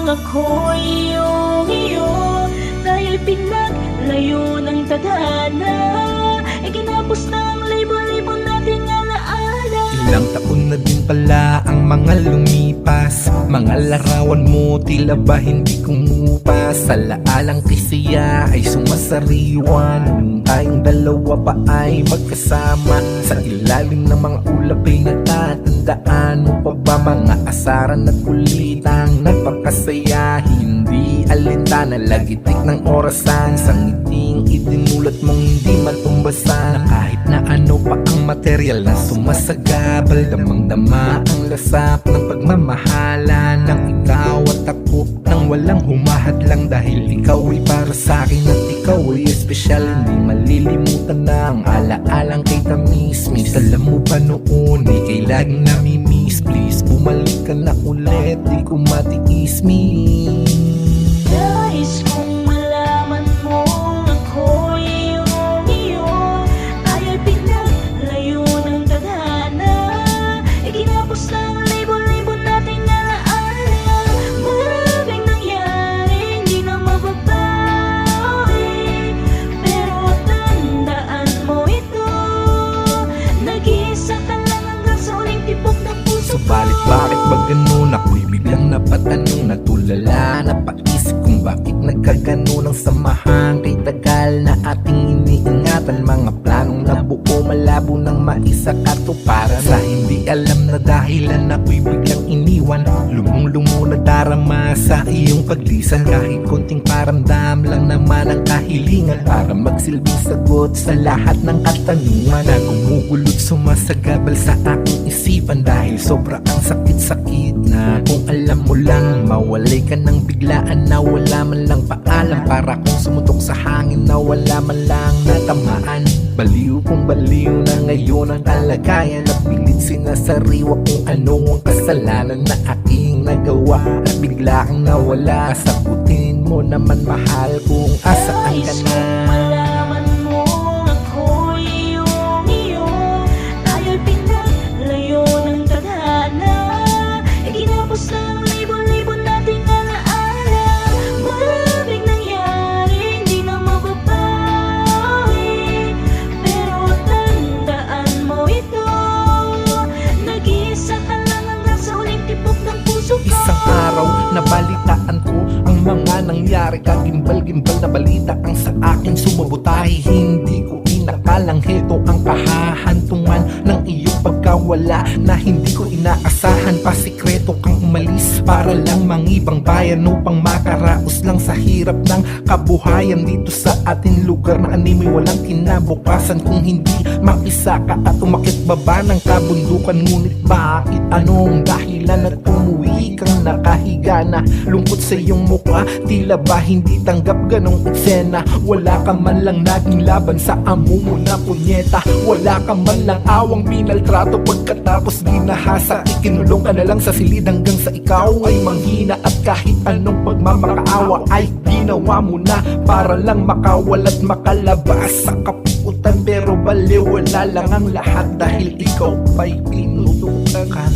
ako'y iyo. Tayo'y pinaglayo ng tadhana, iginapos ng libo-libo nating alaala. Ilang taon na din pala ang mga lumipas, mga larawan mo tila ba hindi kumupas. Alaalang kisaya ay sumasariwan, nung tayong dalawa pa ay magkasama. Sa ilalim ng mga ulap ay natatandaan mo pa ba mga asaran at kulitang nagpakasaya? Hindi alintana, lagitik ng orasan, sa ngiting idinulat mong hindi matumbasan. Na kahit na ano pa ang material na sumasagabal, damang-dama ang lasap ng pagmamahalan ng ikaw at ako, nang walang humahadlang. Dahil ikaw ay para sa'kin at ikaw ay espesyal, hindi malilimutan na ang alaalang kay Tamismis. Alam mo ba noon, ika'y laging namimiss. Please, bumalik ka na ulit, di ko matiis, miss. Nais kong malaman mo ako'y iyo. Tayo'y pinaglayo ng tadhana, iginapos ng libo-libo nating alaala. Maraming nangyari, hindi na mababawi, pero tandaan mo ito, nag-iisa ka lang hanggang sa huling tibok ng puso ko. Subalit bakit ba ganun? Ako'y biglang napatanong, natulala, napaisip kung bakit nagkaganon ang samahan. Kay tagal na ating iniingatan, mga planong nabuo, malabo ng maisakatuparan. Sa hindi alam na dahilan, ako'y biglang iniwan, lumong-lumo na darama sa iyong paglisan. Kahit konting paramdam lang naman ang kahilingan, para magsilbing sagot sa lahat ng katanungan na gumugulot, sumasagabal sa aking isipan. Dahil sobra ang sakit-sakit na kung alam mo lang, mawalay ka ng biglaan na wala man lang paalam. Para kung sumutok sa hangin na wala man lang natamaan. Baliw kung baliw na ngayon ang kalagayan, na pilit sinasariwa kung ano ang kasalanan na aking nagawa. At bigla kang nawala, sagutin mo naman mahal kung asaan ka na. Malaman mo ako'y iyo. Tayo'y pinaglayo ng tadhana, iginapos ng libo-libo nating alaala. Maraming nangyari, hindi na mababawi, pero tandaan mo ito, nag-iisa ka lang hanggang sa huling tibok ng puso ko. Isang araw nabalitaan ko ang mga nangyari, kagimbal-gimbal na balita ang sa akin sumabutahe. Hindi ko inakalang heto ang kahahantungan ng iyong pagkawala, na hindi ko inaasahan. Pasikreto kang umalis para lang mangibang bayan, upang makaraos lang sa hirap ng kabuhayan dito sa ating lugar na animoy walang kinabukasan. Kung hindi makisaka at umakit baba ng kabundukan, ngunit bakit anong dahilan at umuwi kang nakahiga na lungkot sa iyong mukha? Tila ba hindi tanggap ganong eksena? Wala ka man lang naging laban sa amo mo na punyeta, wala ka man lang awang pinaltrato pagkatapos ginahasa. Ikinulong ka na lang sa silid hanggang sa ikaw ay manghina, at kahit anong pagmamakaawa ay ginawa mo na para lang makawala't makalabas sa kapukutan. Pero baliwala lang ang lahat dahil ikaw pa'y pinutukan.